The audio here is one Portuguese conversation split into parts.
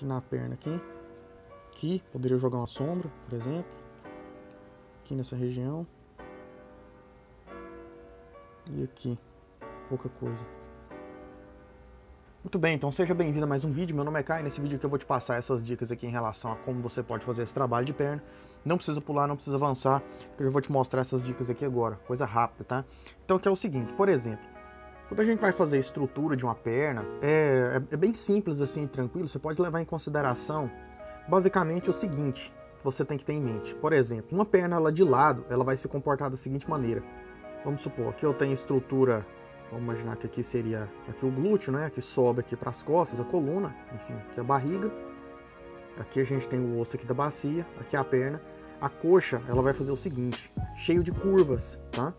aqui na perna aqui. Aqui, poderia jogar uma sombra, por exemplo. Aqui nessa região. E aqui, pouca coisa. Muito bem, então seja bem-vindo a mais um vídeo. Meu nome é Caio. Nesse vídeo aqui eu vou te passar essas dicas aqui em relação a como você pode fazer esse trabalho de perna. Não precisa pular, não precisa avançar, eu vou te mostrar essas dicas aqui agora. Coisa rápida, tá? Então aqui é o seguinte, por exemplo, quando a gente vai fazer a estrutura de uma perna, é bem simples assim, tranquilo. Você pode levar em consideração basicamente o seguinte, que você tem que ter em mente. Por exemplo, uma perna ela de lado, ela vai se comportar da seguinte maneira. Vamos supor, aqui eu tenho estrutura, vamos imaginar que aqui seria aqui o glúteo, né? Aqui sobe aqui para as costas, a coluna, enfim, aqui a barriga. Aqui a gente tem o osso aqui da bacia, aqui a perna. A coxa, ela vai fazer o seguinte, cheio de curvas, tá?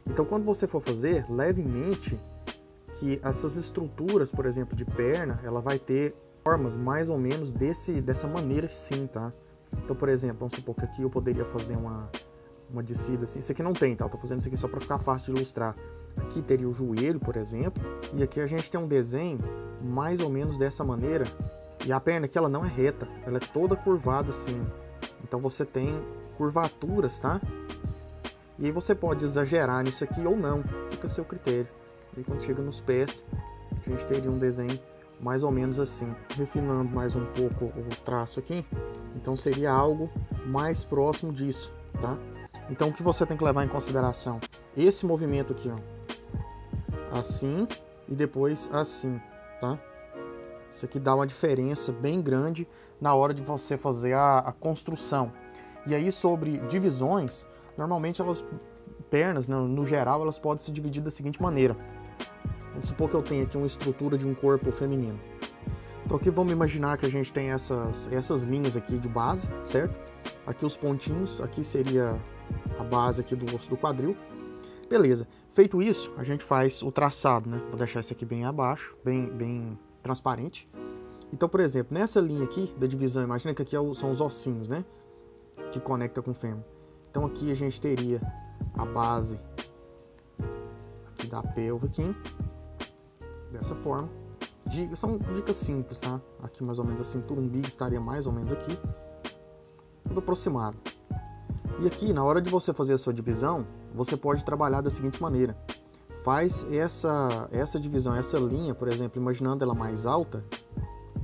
Então, quando você for fazer, leve em mente que essas estruturas, por exemplo, de perna, ela vai ter formas mais ou menos dessa maneira sim, tá? Então, por exemplo, vamos supor que aqui eu poderia fazer uma descida assim. Isso aqui não tem, tá? Eu tô fazendo isso aqui só para ficar fácil de ilustrar. Aqui teria o joelho, por exemplo, e aqui a gente tem um desenho mais ou menos dessa maneira. E a perna aqui, ela não é reta, ela é toda curvada assim. Então você tem curvaturas, tá? E aí você pode exagerar nisso aqui ou não, fica a seu critério. E quando chega nos pés, a gente teria um desenho mais ou menos assim. Refinando mais um pouco o traço aqui, então seria algo mais próximo disso, tá? Então o que você tem que levar em consideração? Esse movimento aqui, ó. Assim e depois assim, tá? Isso aqui dá uma diferença bem grande na hora de você fazer a construção. E aí sobre divisões, normalmente pernas, né, no geral, elas podem se dividir da seguinte maneira. Vamos supor que eu tenho aqui uma estrutura de um corpo feminino. Então aqui vamos imaginar que a gente tem essas linhas aqui de base, certo? Aqui os pontinhos, aqui seria a base aqui do osso do quadril. Beleza, feito isso, a gente faz o traçado, né? Vou deixar isso aqui bem abaixo, bem transparente. Então, por exemplo, nessa linha aqui da divisão, imagina que aqui são os ossinhos, né? Que conecta com o fêmur. Então aqui a gente teria a base aqui da pelve aqui, dessa forma. São dicas simples, tá? Aqui mais ou menos a cintura umbigo estaria mais ou menos aqui, tudo aproximado. E aqui, na hora de você fazer a sua divisão, você pode trabalhar da seguinte maneira. Faz essa divisão, essa linha, por exemplo, imaginando ela mais alta,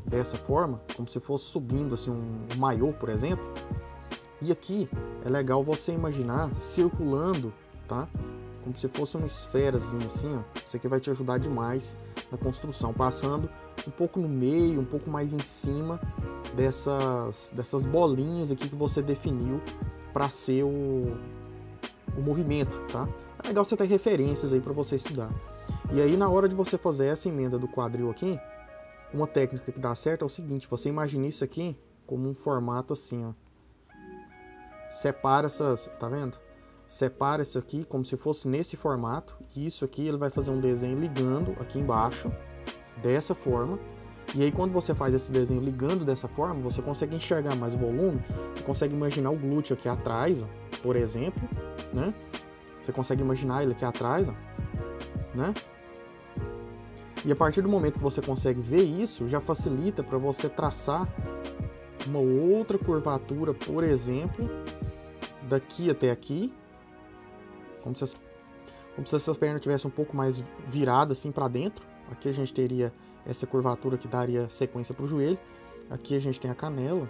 dessa forma, como se fosse subindo assim um maiô, por exemplo. E aqui é legal você imaginar circulando, tá? Como se fosse uma esferazinha assim, ó. Isso aqui vai te ajudar demais na construção, passando um pouco no meio, um pouco mais em cima dessas bolinhas aqui que você definiu para ser o movimento, tá? É legal você ter referências aí para você estudar. E aí na hora de você fazer essa emenda do quadril aqui, uma técnica que dá certo é o seguinte, você imagina isso aqui como um formato assim, ó. Separa tá vendo? Separa isso aqui como se fosse nesse formato, e isso aqui ele vai fazer um desenho ligando aqui embaixo, dessa forma. E aí quando você faz esse desenho ligando dessa forma, você consegue enxergar mais o volume, você consegue imaginar o glúteo aqui atrás, ó, por exemplo, né? Você consegue imaginar ele aqui atrás, ó, né? E a partir do momento que você consegue ver isso, já facilita para você traçar uma outra curvatura, por exemplo, daqui até aqui, como se essa perna tivesse um pouco mais virada assim para dentro. Aqui a gente teria essa curvatura que daria sequência para o joelho. Aqui a gente tem a canela.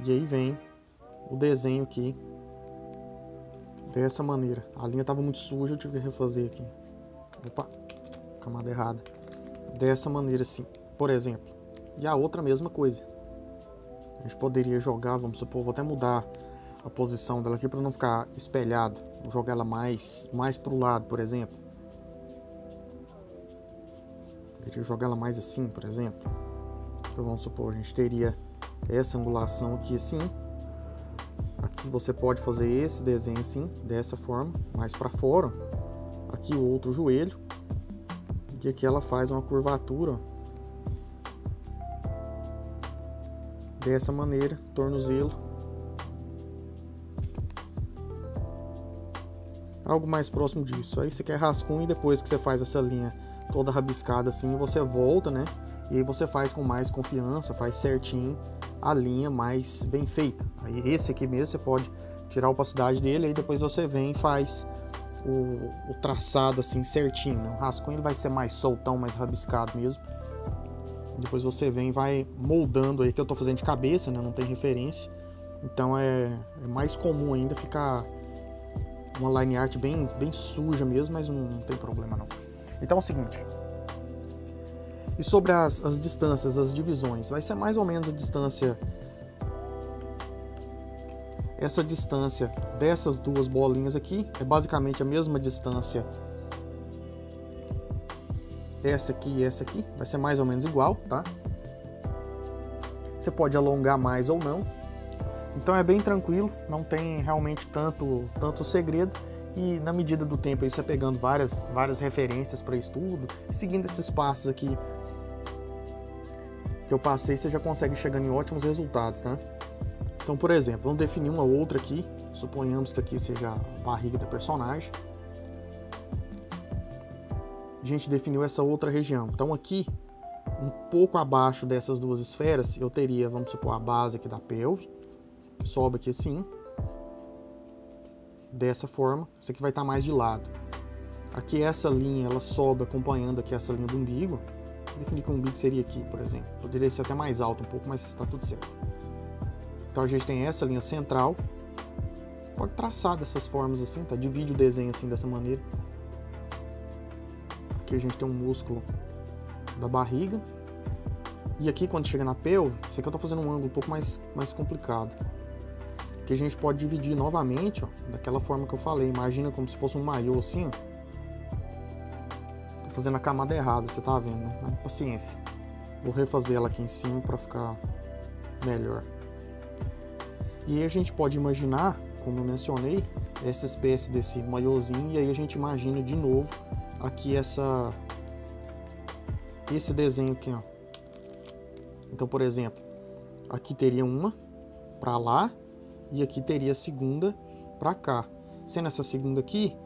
E aí vem o desenho aqui dessa maneira. A linha estava muito suja, eu tive que refazer aqui. Opa, camada errada. Dessa maneira assim, por exemplo. E a outra mesma coisa. A gente poderia jogar, vamos supor, vou até mudar a posição dela aqui para não ficar espelhado. Vou jogar ela mais para o lado, por exemplo. Poderia jogar ela mais assim, por exemplo. Então vamos supor, a gente teria essa angulação aqui assim. Aqui você pode fazer esse desenho assim, dessa forma, mais para fora. Aqui o outro joelho. E aqui ela faz uma curvatura, ó, dessa maneira, tornozelo. Algo mais próximo disso. Aí você quer rascunho e depois que você faz essa linha toda rabiscada assim, você volta, né? E aí você faz com mais confiança, faz certinho a linha mais bem feita. Aí esse aqui mesmo você pode tirar a opacidade dele, aí depois você vem e faz o traçado assim certinho, né? O rascunho ele vai ser mais soltão, mais rabiscado mesmo. Depois você vem e vai moldando aí, que eu tô fazendo de cabeça, né? Não tem referência. Então é mais comum ainda ficar uma line art bem suja mesmo, mas não tem problema não. Então é o seguinte. E sobre as distâncias, as divisões, vai ser mais ou menos a distância. Essa distância dessas duas bolinhas aqui é basicamente a mesma distância. Essa aqui e essa aqui vai ser mais ou menos igual, tá? Você pode alongar mais ou não. Então é bem tranquilo, não tem realmente tanto segredo. E na medida do tempo aí você pegando várias referências para estudo, seguindo esses passos aqui que eu passei, você já consegue chegar em ótimos resultados, tá? Então, por exemplo, vamos definir uma outra aqui. Suponhamos que aqui seja a barriga da personagem. A gente definiu essa outra região. Então aqui, um pouco abaixo dessas duas esferas, eu teria, vamos supor, a base aqui da pelve. Sobe aqui assim. Dessa forma. Isso aqui vai estar mais de lado. Aqui essa linha, ela sobe acompanhando aqui essa linha do umbigo. Vou definir que o umbigo seria aqui, por exemplo. Poderia ser até mais alto um pouco, mas está tudo certo. Então a gente tem essa linha central. Pode traçar dessas formas assim, tá? Divide o desenho assim dessa maneira. Aqui a gente tem um músculo da barriga. E aqui quando chega na pelve, isso aqui eu tô fazendo um ângulo um pouco mais complicado. Que a gente pode dividir novamente, ó, daquela forma que eu falei. Imagina como se fosse um maiô assim, ó. Tô fazendo a camada errada, você tá vendo, né? Mas, paciência. Vou refazer ela aqui em cima para ficar melhor. E aí a gente pode imaginar, como eu mencionei, essa espécie desse maiôzinho. E aí a gente imagina de novo aqui esse desenho aqui, ó. Então, por exemplo, aqui teria uma para lá e aqui teria a segunda para cá. Sendo essa segunda aqui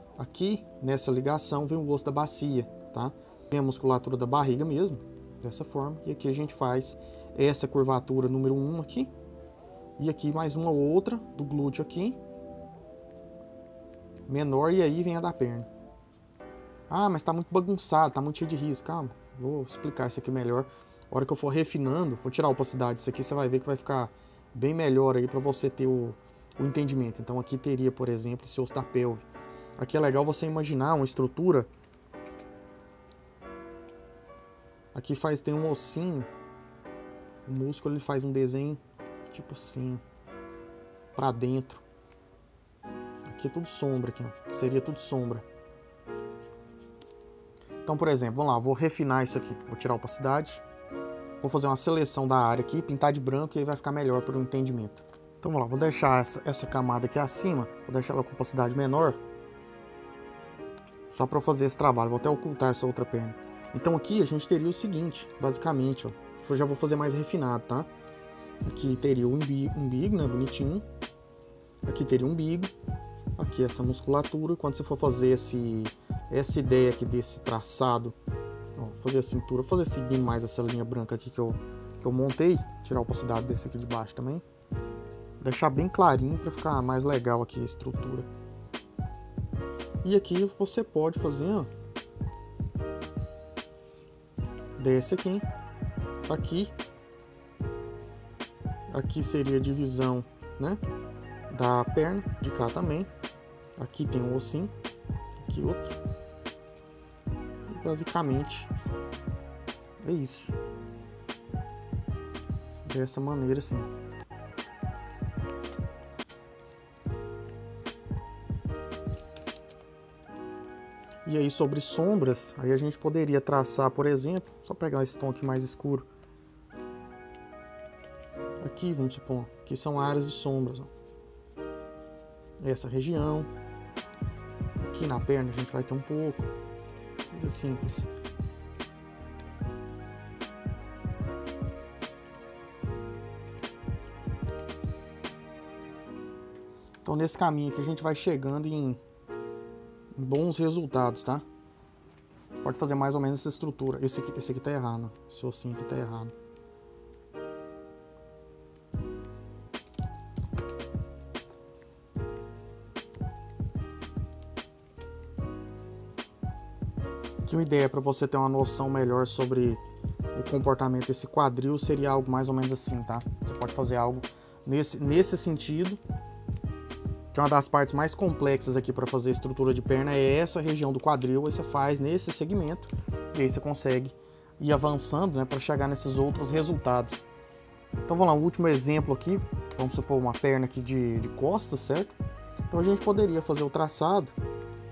nessa ligação vem o osso da bacia, tá? Tem a musculatura da barriga mesmo, dessa forma. E aqui a gente faz essa curvatura número 1 aqui. E aqui mais uma outra do glúteo aqui. Menor, e aí vem a da perna. Ah, mas tá muito bagunçado, tá muito cheio de risco. Calma, vou explicar isso aqui melhor. A hora que eu for refinando, vou tirar a opacidade disso aqui, você vai ver que vai ficar bem melhor aí para você ter o entendimento. Então aqui teria, por exemplo, esse osso da pelve. Aqui é legal você imaginar uma estrutura. Aqui tem um ossinho. O músculo ele faz um desenho tipo assim, para dentro. Aqui é tudo sombra, aqui, ó. Seria tudo sombra. Então, por exemplo, vamos lá, vou refinar isso aqui. Vou tirar a opacidade. Vou fazer uma seleção da área aqui, pintar de branco e aí vai ficar melhor para o entendimento. Então, vamos lá, vou deixar essa camada aqui acima, vou deixar ela com opacidade menor. Só para fazer esse trabalho, vou até ocultar essa outra perna. Então aqui a gente teria o seguinte, basicamente, ó. Eu já vou fazer mais refinado, tá? Aqui teria o umbigo, né, bonitinho. Aqui teria o umbigo. Aqui essa musculatura. Quando você for fazer essa ideia aqui desse traçado, ó, fazer a cintura, fazer seguindo mais essa linha branca aqui que eu montei, tirar a opacidade desse aqui de baixo também, deixar bem clarinho para ficar mais legal aqui a estrutura. E aqui você pode fazer, ó, desce aqui, aqui seria a divisão, né, da perna, de cá também. Aqui tem um ossinho, aqui outro. E basicamente é isso. Dessa maneira assim. E aí sobre sombras, aí a gente poderia traçar, por exemplo, só pegar esse tom aqui mais escuro. Aqui, vamos supor, que são áreas de sombras, ó. Essa região. Aqui na perna a gente vai ter um pouco. Coisa simples. Então nesse caminho aqui a gente vai chegando em bons resultados, tá? pode fazer mais ou menos essa estrutura. Esse aqui tá errado, esse ossinho aqui tá errado. Aqui uma ideia para você ter uma noção melhor sobre o comportamento desse quadril seria algo mais ou menos assim, tá? Você pode fazer algo nesse sentido. Que uma das partes mais complexas aqui para fazer a estrutura de perna é essa região do quadril. Aí você faz nesse segmento e aí você consegue ir avançando, né, para chegar nesses outros resultados. Então vamos lá, um último exemplo aqui. Vamos supor uma perna aqui de costas, certo? Então a gente poderia fazer o traçado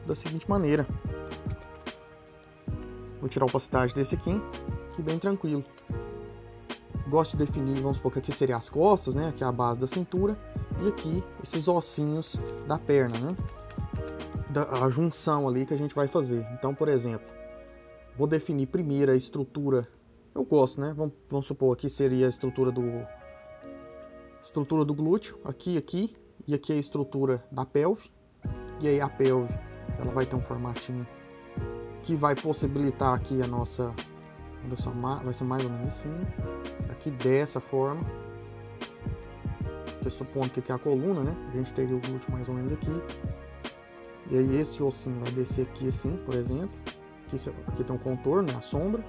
da seguinte maneira. Vou tirar a opacidade desse aqui bem tranquilo. Gosto de definir, vamos supor que aqui seria as costas, né? Aqui é a base da cintura. E aqui, esses ossinhos da perna, né? A junção ali que a gente vai fazer. Então, por exemplo, vou definir primeiro a estrutura. Eu gosto, né? Vamos supor aqui seria a estrutura do glúteo. Aqui. E aqui é a estrutura da pelve. E aí a pelve, ela vai ter um formatinho que vai possibilitar aqui a nossa... Vai ser mais ou menos assim. Aqui dessa forma. Que supondo que aqui é a coluna, né? A gente teria o glúteo mais ou menos aqui. E aí esse ossinho vai descer aqui assim, por exemplo. Aqui tem um contorno, né? A sombra.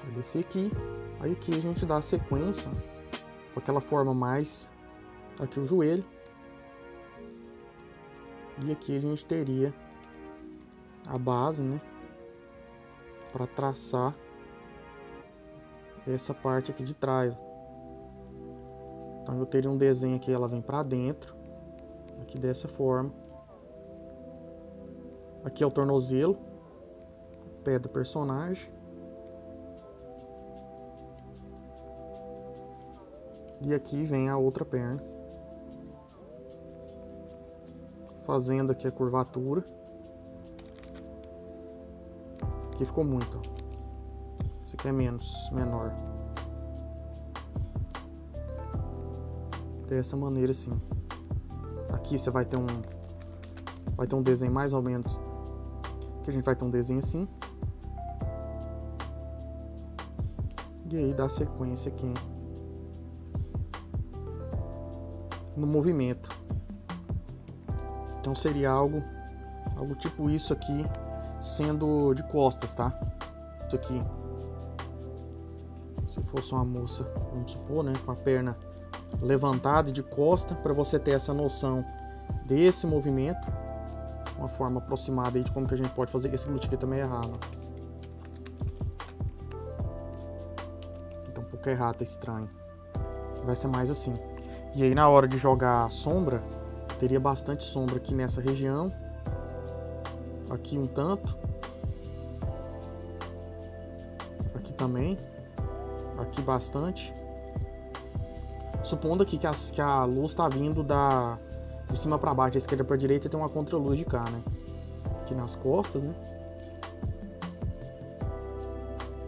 Vai descer aqui. Aí aqui a gente dá a sequência. Com aquela forma mais... Aqui o joelho. E aqui a gente teria a base, né? Para traçar essa parte aqui de trás. Então eu teria um desenho aqui, ela vem para dentro, aqui dessa forma. Aqui é o tornozelo, pé do personagem. E aqui vem a outra perna, fazendo aqui a curvatura. Aqui ficou muito, ó. Esse aqui é menor. Dessa maneira assim. Aqui você vai ter um desenho mais ou menos. Aqui a gente vai ter um desenho assim. E aí dá sequência aqui no movimento. Então seria algo tipo isso aqui, sendo de costas, tá? Isso aqui, se fosse uma moça, vamos supor, né, com a perna levantada e de costa, para você ter essa noção desse movimento, uma forma aproximada aí de como que a gente pode fazer. Esse glúteo aqui também é errado. Aqui tá um pouco errado, tá estranho. Vai ser mais assim. E aí na hora de jogar a sombra, teria bastante sombra aqui nessa região. Aqui um tanto. Aqui também. Aqui bastante. Supondo aqui que a luz está vindo de cima para baixo, da esquerda para a direita, tem uma contraluz de cá, né? Aqui nas costas, né?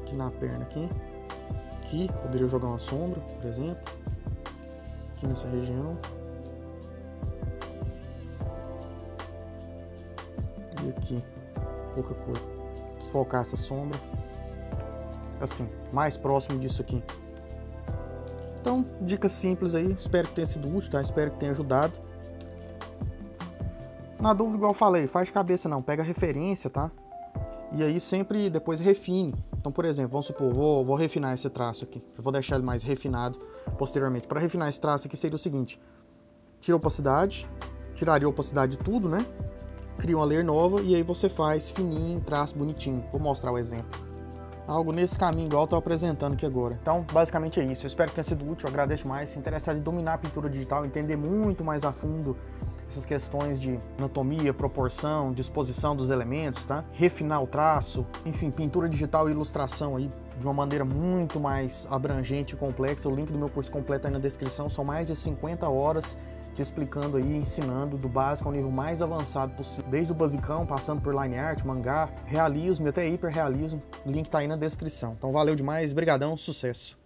Aqui na perna aqui. Aqui poderia jogar uma sombra, por exemplo. Aqui nessa região. E aqui, pouca cor. Desfocar essa sombra. Assim, mais próximo disso aqui. Então, dicas simples aí. Espero que tenha sido útil, tá? Espero que tenha ajudado. Na dúvida, igual eu falei, faz de cabeça não. Pega referência, tá? E aí sempre depois refine. Então, por exemplo, vamos supor, vou refinar esse traço aqui. Eu vou deixar ele mais refinado posteriormente. Para refinar esse traço aqui seria o seguinte. Tira a opacidade. Tiraria a opacidade de tudo, né? Cria uma layer nova e aí você faz fininho, traço bonitinho. Vou mostrar o exemplo. Algo nesse caminho igual eu estou apresentando aqui agora. Então, basicamente é isso. Eu espero que tenha sido útil. Eu agradeço mais. Se interessar em dominar a pintura digital, entender muito mais a fundo essas questões de anatomia, proporção, disposição dos elementos, tá? Refinar o traço, enfim, pintura digital e ilustração aí de uma maneira muito mais abrangente e complexa. O link do meu curso completo aí na descrição. São mais de 50 horas te explicando aí, ensinando do básico ao nível mais avançado possível. Desde o basicão, passando por line art, mangá, realismo e até hiperrealismo. O link tá aí na descrição. Então valeu demais, brigadão, sucesso!